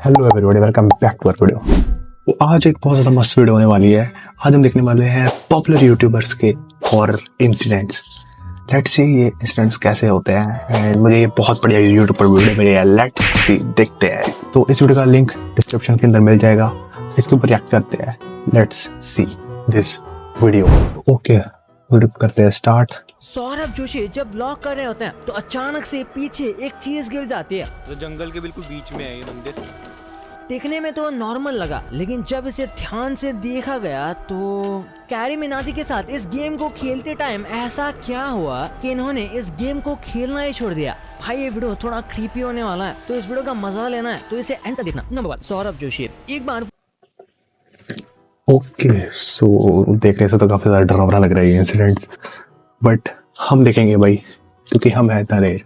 Hello everybody, welcome back to our video. तो आज एक बहुत ज़्यादा मस्त वीडियो होने वाली है। आज हम देखने वाले हैं पॉपुलर यूट्यूबर्स के हॉरर इंसिडेंट्स। लेट्स सी ये इंसिडेंट्स कैसे होते हैं। एंड मुझे ये बहुत बढ़िया यूट्यूब पर वीडियो मिली है। लेट्स सी, देखते हैं। तो इस वीडियो का लिंक डिस्क्रिप्शन के अंदर मिल जाएगा, इसके ऊपर रिएक्ट करते हैं। Let's see this video. Okay, video करते हैं स्टार्ट। सौरभ जोशी जब ब्लॉग कर रहे होते हैं तो अचानक से पीछे एक चीज गिर जाती है। तो जंगल के बिल्कुल बीच में है ये मंदिर। देखने में तो नॉर्मल लगा, लेकिन जब इसे ध्यान से देखा गया तो कैरी मिनाटी के साथ इस गेम को खेलते टाइम ऐसा क्या हुआ कि इन्होंने इस गेम को खेलना ही छोड़ दिया। भाई ये वीडियो थोड़ा क्रीपी होने वाला है, तो इस वीडियो का मजा लेना है तो इसे एंड तक देखना। नंबर 1, सौरभ जोशी। एक बार ओके, सो देखने से तो काफी ज्यादा डरावना लग रहा है ये इंसिडेंट्स, बट हम देखेंगे भाई, क्योंकि हम हैं दलेर।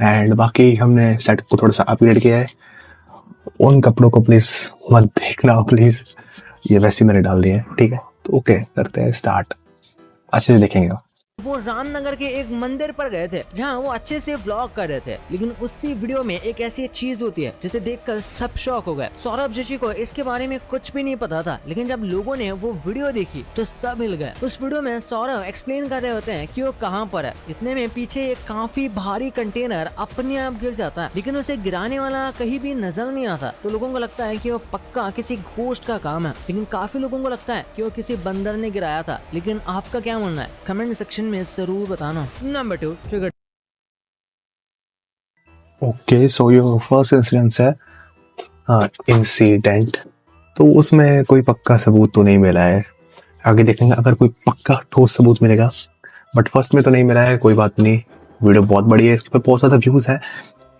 एंड बाकी हमने सेटअप को थोड़ा सा अपग्रेड किया है। उन कपड़ों को प्लीज मत देखना प्लीज, ये वैसे मैंने डाल दिए हैं, ठीक है। तो ओके, करते हैं स्टार्ट, अच्छे से देखेंगे। वो रामनगर के एक मंदिर पर गए थे जहाँ वो अच्छे से व्लॉग कर रहे थे, लेकिन उसी वीडियो में एक ऐसी चीज होती है जिसे देखकर सब शॉक हो गए। सौरभ जोशी को इसके बारे में कुछ भी नहीं पता था, लेकिन जब लोगों ने वो वीडियो देखी तो सब हिल गए। उस वीडियो में सौरभ एक्सप्लेन कर रहे होते हैं कि वो कहाँ पर है। इतने में पीछे एक काफी भारी कंटेनर अपने आप गिर जाता है, लेकिन उसे गिराने वाला कहीं भी नजर नहीं आता। तो लोगों को लगता है कि वो पक्का किसी घोस्ट का काम है, लेकिन काफी लोगों को लगता है कि वो किसी बंदर ने गिराया था। लेकिन आपका क्या मानना है, कमेंट सेक्शन में जरूर बताना। Number 2, trigger. ओके, सो ये फर्स्ट इंसिडेंस है इंसिडेंट। तो उसमें कोई पक्का सबूत तो नहीं मिला है, आगे देखेंगे अगर कोई पक्का ठोस सबूत मिलेगा, बट फर्स्ट में तो नहीं मिला है। कोई बात नहीं, वीडियो बहुत बड़ी है, इसके ऊपर बहुत ज्यादा व्यूज है,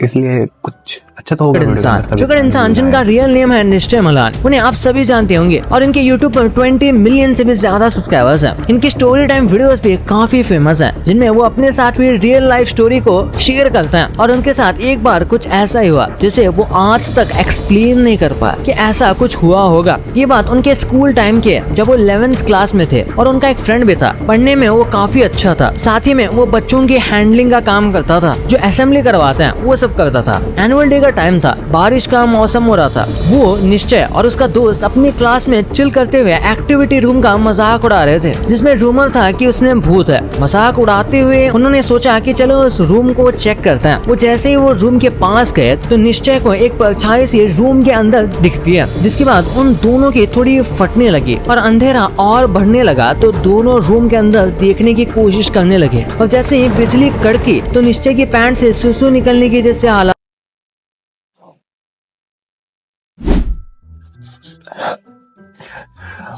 इसलिए कुछ अच्छा तो होगा। ट्रिगर इंसान जिनका रियल नेम है निश्चय मलान, उन्हें आप सभी जानते होंगे और इनके YouTube पर 20 मिलियन से भी ज्यादा सब्सक्राइबर्स हैं। इनकी स्टोरी टाइम वीडियोस भी काफी फेमस हैं, जिनमें वो अपने साथ भी रियल लाइफ स्टोरी को शेयर करते हैं। और उनके साथ एक बार कुछ ऐसा ही हुआ जिसे वो आज तक एक्सप्लेन नहीं कर पाया कि ऐसा कुछ हुआ होगा। ये बात उनके स्कूल टाइम की है, जब वो 11th क्लास में थे और उनका एक फ्रेंड भी था। पढ़ने में वो काफी अच्छा था, साथ ही में वो बच्चों की हैंडलिंग का काम करता था, जो असेंबली करवाते हैं वो सब करता था। एनुअल डे का टाइम था, बारिश का मौसम हो रहा था। वो निश्चय और उसका दोस्त अपनी क्लास में चिल करते हुए एक्टिविटी रूम का मजाक उड़ा रहे थे, जिसमें रूमर था कि उसमें भूत है। मजाक उड़ाते हुए उन्होंने सोचा कि चलो उस रूम को चेक करते हैं। वो जैसे ही वो रूम के पास गए तो निश्चय को एक परछाई से रूम के अंदर दिखती है, जिसके बाद उन दोनों की थोड़ी फटने लगी और अंधेरा और बढ़ने लगा। तो दोनों रूम के अंदर देखने की कोशिश करने लगे और जैसे ही बिजली कड़की तो निश्चय की पैंट से सुसु निकलने की जैसे हालत।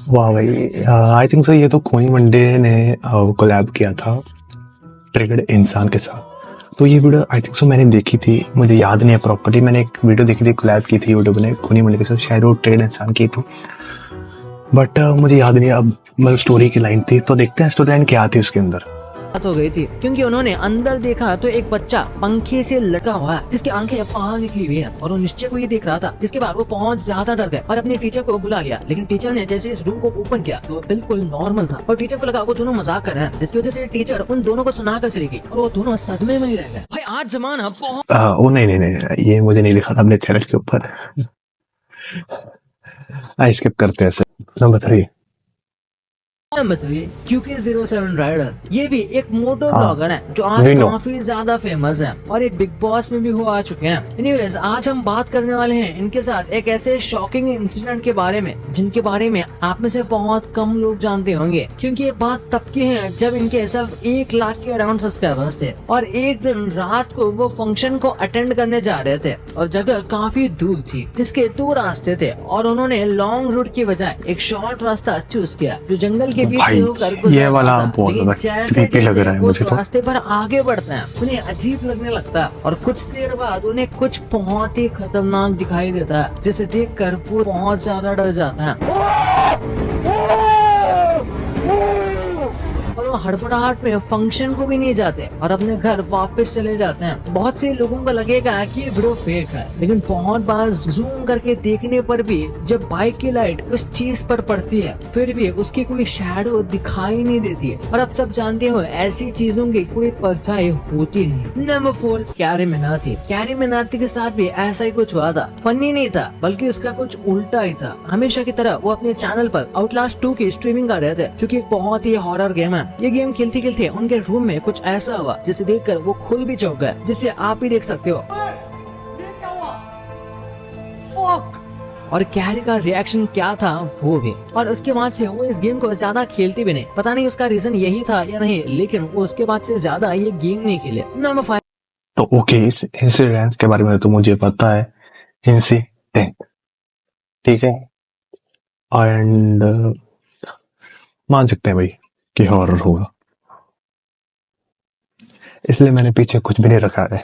वाह भाई, आई थिंक सो ये तो खोनी मंडे ने कोलैब किया था ट्रिगर्ड इंसान के साथ। तो ये वीडियो आई थिंक सो मैंने देखी थी, मुझे याद नहीं है प्रॉपर्ली। मैंने एक वीडियो देखी थी, कोलैब की थी यूट्यूब ने खोनी मंडे के साथ, शायद वो ट्रिगर्ड इंसान की थी, बट मुझे याद नहीं अब। मतलब स्टोरी की लाइन थी, तो देखते हैं स्टोरी लाइन क्या थी उसके अंदर। हो गई थी क्योंकि उन्होंने अंदर देखा तो एक बच्चा पंखे से लटका हुआ है, जिसकी आंखें बाहर निकली हुई है और वो निश्चय को ये देख रहा था। जिसके बाद वो बहुत ज्यादा डर गए और अपने टीचर को बुला लिया, लेकिन टीचर ने जैसे इस रूम को ओपन किया तो बिल्कुल नॉर्मल था और टीचर को लगा वो दोनों मजाक कर रहे हैं, जिसकी वजह से टीचर उन दोनों को सुना कर चली गई और वो दोनों सदमे में ही रह गए। भाई आज जमाना बहुत ओ नहीं, ये मुझे नहीं लिखा था अपने चैनल के ऊपर। स्किप करते हैं। Number 3, QK07 rider. ये भी एक मोटो ब्लॉगर है जो आज काफी ज्यादा फेमस है और एक बिग बॉस में भी हो आ चुके हैं। एनीवेज, आज हम बात करने वाले हैं इनके साथ एक ऐसे शॉकिंग इंसिडेंट के बारे में जिनके बारे में आप में से बहुत कम लोग जानते होंगे, क्योंकि ये बात तब की है जब इनके सिर्फ 1 लाख के अराउंड सब्सक्राइबर्स थे और एक दिन रात को वो फंक्शन को अटेंड करने जा रहे थे और जगह काफी दूर थी, जिसके 2 रास्ते थे और उन्होंने लॉन्ग रूट की बजाय एक शॉर्ट रास्ता चूज किया जो जंगल के बीच से होकर ये वाला बहुत क्रीपी लग रहा है मुझे तो। रास्ते पर आगे बढ़ते हैं उन्हें अजीब लगने लगता है और कुछ देर बाद उन्हें कुछ बहुत ही खतरनाक दिखाई देता है, जिसे देखकर वो बहुत ज्यादा डर जाता है और दोनों हड़बड़ाहट में फंक्शन को भी नहीं जाते और अपने घर वापस चले जाते हैं। बहुत से लोगों को लगेगा कि ये वीडियो फेक है, लेकिन बहुत बार जूम करके देखने पर भी जब बाइक की लाइट उस चीज पर पड़ती है फिर भी उसकी कोई शैडो दिखाई नहीं देती है। और आप सब जानते हो ऐसी चीजों की कोई परछाई होती नहीं। Number 4, carry Minati. Carry Minati के साथ भी ऐसा ही कुछ हुआ था। फनी नहीं था बल्कि उसका कुछ उल्टा ही था। हमेशा की तरह वो अपने चैनल पर आउटलास्ट 2 की स्ट्रीमिंग कर रहे थे, जो कि बहुत ही हॉरर गेम है। ये गेम खेलते खेलते उनके रूम में कुछ ऐसा हुआ जिसे देखकर वो खुद भी चौंक गए, जिसे आप भी देख सकते हो। और कैरी का रिएक्शन क्या था वो भी। और उसके बाद से वो इस गेम को ज्यादा खेलती भी नहीं। पता नहीं उसका रीजन यही था या नहीं, लेकिन वो उसके बाद से ज्यादा ये गेम नहीं खेले। नंबर 5। तो ओके, इस इंसिडेंस के बारे में तो मुझे पता है, इंसिडेंट, ठीक है, एंड मान सकते हैं भाई कि हॉरर होगा, इसलिए मैंने पीछे कुछ भी नहीं रखा है।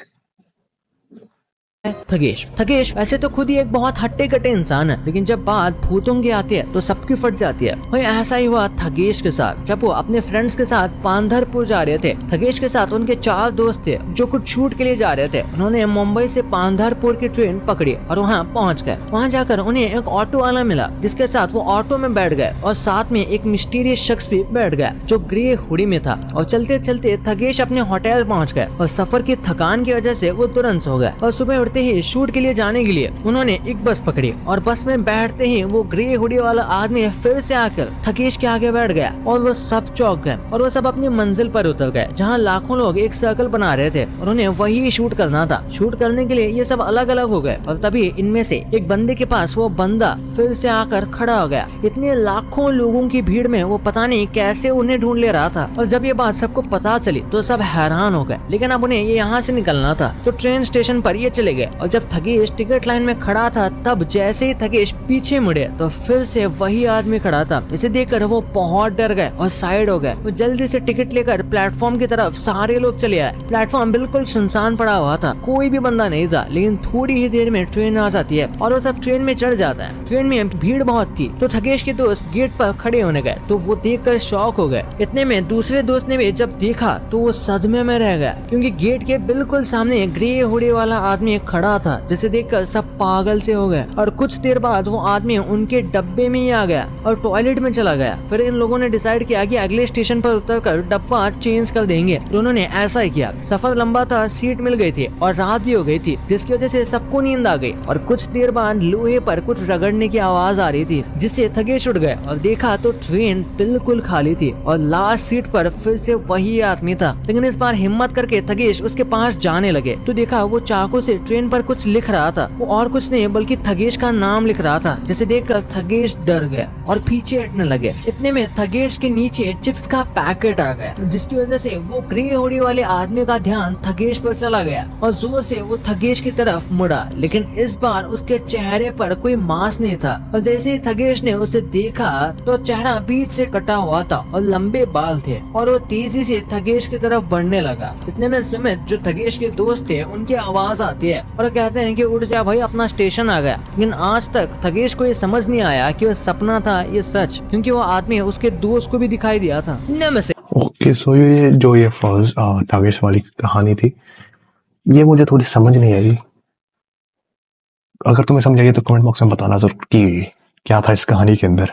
थगेश वैसे तो खुद ही एक बहुत हट्टे कट्टे इंसान है, लेकिन जब बात भूतों की आती है तो सबकी फट जाती है। वही ऐसा ही हुआ थगेश के साथ, जब वो अपने फ्रेंड्स के साथ पांधरपुर जा रहे थे। थगेश के साथ उनके 4 दोस्त थे जो कुछ शूट के लिए जा रहे थे। उन्होंने मुंबई से पांधरपुर की ट्रेन पकड़ी और वहाँ पहुँच गए। वहाँ जाकर उन्हें एक ऑटो वाला मिला, जिसके साथ वो ऑटो में बैठ गए और साथ में एक मिस्टीरियस शख्स भी बैठ गया जो ग्रे हुडी में था। और चलते चलते थगेश अपने होटल पहुँच गए और सफर की थकान की वजह से वो तुरंत सो गए। और सुबह उठते ही शूट के लिए जाने के लिए उन्होंने एक बस पकड़ी और बस में बैठते ही वो ग्रे हुडी वाला आदमी फिर से आकर थगेश के आगे बैठ गया और वो सब चौंक गए और वो सब अपनी मंजिल पर उतर गए, जहाँ लाखों लोग एक सर्कल बना रहे थे और उन्हें वही शूट करना था। शूट करने के लिए ये सब अलग अलग हो गए और तभी इनमें से एक बंदे के पास वो बंदा फिर से आकर खड़ा हो गया। इतने लाखों लोगों की भीड़ में वो पता नहीं कैसे उन्हें ढूंढ ले रहा था। और जब ये बात सबको पता चली तो सब हैरान हो गए, लेकिन अब उन्हें ये यहाँ से निकलना था। तो ट्रेन स्टेशन पर ये चले गए और जब थगेश टिकट लाइन में खड़ा था तब जैसे ही थगेश पीछे मुड़े तो फिर से वही आदमी खड़ा था। इसे देखकर वो बहुत डर गए और साइड हो गए। वो जल्दी से टिकट लेकर प्लेटफॉर्म की तरफ सारे लोग चले आए। प्लेटफॉर्म बिल्कुल सुनसान पड़ा हुआ था, कोई भी बंदा नहीं था। लेकिन थोड़ी ही देर में ट्रेन आ जाती है और वो सब ट्रेन में चढ़ जाता है। ट्रेन में भीड़ बहुत थी तो थगेश के दोस्त गेट पर खड़े होने गए तो वो देखकर शॉक हो गए। इतने में दूसरे दोस्त ने भी जब देखा तो वो सदमे में रह गया, क्योंकि गेट के बिल्कुल सामने ग्रे हुडी वाला आदमी खड़ा था, जिसे देखकर सब पागल से हो गए। और कुछ देर बाद वो आदमी उनके डब्बे में ही आ गया और टॉयलेट में चला गया। फिर इन लोगों ने डिसाइड किया कि अगले स्टेशन पर उतरकर डब्बा चेंज कर देंगे। तो उन्होंने ऐसा ही किया। सफर लंबा था, सीट मिल गई थी और रात भी हो गई थी, जिसकी वजह से सबको नींद आ गई। और कुछ देर बाद लोहे पर कुछ रगड़ने की आवाज आ रही थी, जिससे थगेश उठ गए और देखा तो ट्रेन बिल्कुल खाली थी और लास्ट सीट पर फिर से वही आदमी था। लेकिन इस बार हिम्मत करके थगेश उसके पास जाने लगे तो देखा वो चाकू से ट्रेन पर कुछ लिख रहा था। वो और कुछ नहीं बल्कि थगेश का नाम लिख रहा था, जिसे देखकर थगेश डर गया और पीछे हटने लगे। इतने में थगेश के नीचे चिप्स का पैकेट आ गया, जिसकी वजह से वो ग्रे हुडी वाले आदमी का ध्यान थगेश पर चला गया और जोर से वो थगेश की तरफ मुड़ा। लेकिन इस बार उसके चेहरे पर कोई मांस नहीं था और जैसे ही थगेश ने उसे देखा तो चेहरा बीच से कटा हुआ था और लंबे बाल थे और वो तेजी से थगेश की तरफ बढ़ने लगा। इतने में सुमित, जो थगेश के दोस्त थे, उनकी आवाज आती है और कहते हैं कि उठ जा भाई, अपना स्टेशन आ गया। लेकिन आज तक थगेश को ये समझ नहीं आया कि वो सपना था ये सच, क्योंकि वो आदमी उसके दोस्त को भी दिखाई दिया था। ओके, सो ये जो ये फर्स्ट थगेश वाली कहानी थी, ये मुझे थोड़ी समझ नहीं आई। अगर तुम्हें समझ आई तो कमेंट बॉक्स में बताना जरूर कि क्या था इस कहानी के अंदर।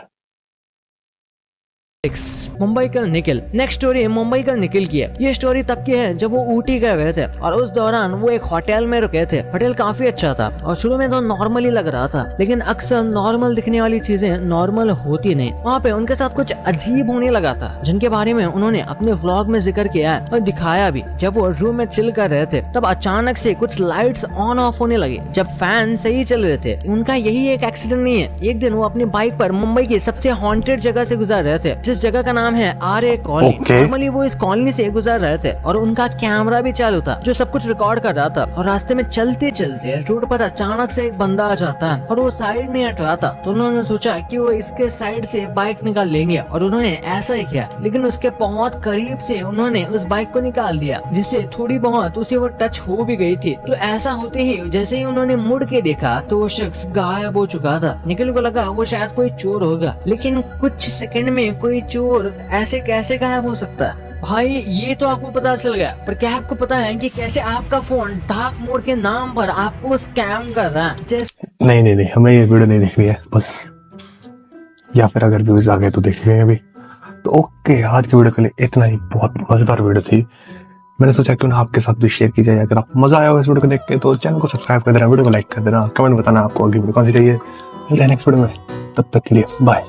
मुंबई का निखिल। नेक्स्ट स्टोरी मुंबई का निखिल की है। ये स्टोरी तब की है जब वो ऊटी गए हुए थे और उस दौरान वो एक होटल में रुके थे। होटल काफी अच्छा था और शुरू में तो नॉर्मल ही लग रहा था, लेकिन अक्सर नॉर्मल दिखने वाली चीजें नॉर्मल होती नहीं। वहाँ पे उनके साथ कुछ अजीब होने लगा था, जिनके बारे में उन्होंने अपने व्लॉग में जिक्र किया है और दिखाया भी। जब वो रूम में चिल कर रहे थे तब अचानक से कुछ लाइट्स ऑन ऑफ होने लगे जब फैन सही चल रहे थे। उनका यही एक एक्सीडेंट नहीं है। एक दिन वो अपनी बाइक पर मुंबई की सबसे हॉन्टेड जगह से गुजर रहे थे, जिस जगह का नाम है आर्य कॉलोनी। नॉर्मली वो इस कॉलोनी से गुजर रहे थे और उनका कैमरा भी चालू था जो सब कुछ रिकॉर्ड कर रहा था। और रास्ते में चलते चलते रोड पर अचानक से एक बंदा आ जाता है और वो साइड नहीं हट रहा था। तो उन्होंने सोचा कि वो इसके साइड से बाइक निकाल लेंगे और उन्होंने ऐसा ही किया। लेकिन उसके बहुत करीब से उन्होंने उस बाइक को निकाल दिया, जिससे थोड़ी बहुत उसे वो टच हो भी गई थी। तो ऐसा होते ही जैसे ही उन्होंने मुड़ के देखा तो वो शख्स गायब हो चुका था। निखिल को लगा वो शायद कोई चोर होगा, लेकिन कुछ सेकंड में कोई चोर ऐसे कैसे गायब हो सकता है। भाई ये तो आपको पता चल गया, पर क्या आपको पता है कि कैसे आपका फोन डार्क मोड के नाम पर आपको स्कैम कर रहा है? जैसे नहीं, हमें ये वीडियो नहीं देखनी है बस, या फिर अगर व्यूज आ गए तो देख लेंगे अभी। तो ओके, आज की वीडियो के लिए इतना ही। बहुत मजेदार वीडियो थी, मैंने सोचा क्यों ना आपके साथ भी शेयर की जाए। अगर आप मजा आया हो इस वीडियो को देख के तो चैनल को सब्सक्राइब कर देना, वीडियो को लाइक कर देना, कमेंट बताना आपको अगली वीडियो कौन सी चाहिए। मिलते हैं नेक्स्ट वीडियो में, तब तक के लिए बाय।